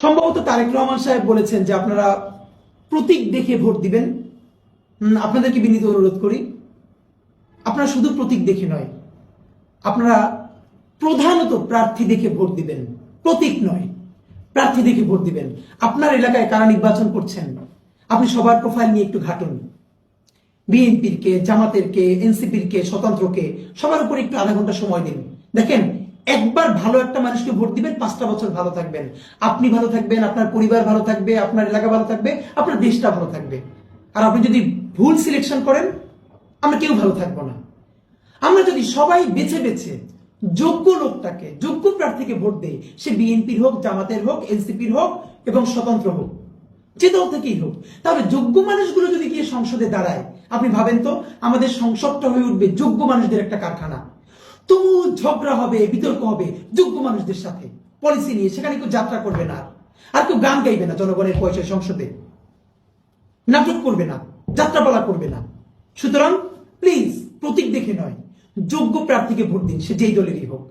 সম্ভবত তারেক রহমান সাহেব বলেছেন যে আপনারা প্রতীক দেখে ভোট দিবেন। আপনাদেরকে বিনীত অনুরোধ করি, আপনারা শুধু প্রতীক দেখে নয়, আপনারা প্রধানত প্রার্থী দেখে ভোট দিবেন, প্রতীক নয়, প্রার্থী দেখে ভোট দিবেন। আপনার এলাকায় কারা নির্বাচন করছেন আপনি সবার প্রোফাইল নিয়ে একটু ঘাটুন। বিএনপির কে, জামাতের কে, এনসিপির কে, স্বতন্ত্রকে, সবার উপর একটু আধা ঘন্টা সময় দিন। দেখেন, একবার ভালো একটা মানুষকে ভোট দিবেন, 5টা বছর ভালো থাকবেন, আপনি ভালো থাকবেন, আপনার পরিবার ভালো থাকবে, আপনার এলাকা ভালো থাকবে, আপনার দেশটা ভালো থাকবে। আর আপনি যদি ভুল সিলেকশন করেন, আমরা কেউ ভালো থাকবো না। আমরা যদি সবাই বেছে বেছে যোগ্য লোকটাকে, যোগ্য প্রার্থীকে ভোট দেই, সে বিএনপির হোক, জামাতের হোক, এনসিপির হোক এবং স্বতন্ত্র হোক, যে দল থেকেই হোক, তাহলে যোগ্য মানুষগুলো যদি গিয়ে সংসদে দাঁড়ায়, আপনি ভাবেন তো আমাদের সংসদটা হয়ে উঠবে যোগ্য মানুষদের একটা কারখানা। তুমুল ঝগড়া হবে, বিতর্ক হবে যোগ্য মানুষদের সাথে পলিসি নিয়ে। সেখানে কেউ যাত্রা করবে না, আর কেউ গান গাইবে না, জনগণের পয়সায় সংসদে নাটক করবে না, যাত্রাপালা করবে না। সুতরাং প্লিজ প্রতীক দেখে নয়, যোগ্য প্রার্থীকে ভোট দিন, সে যেই দলেরই হোক।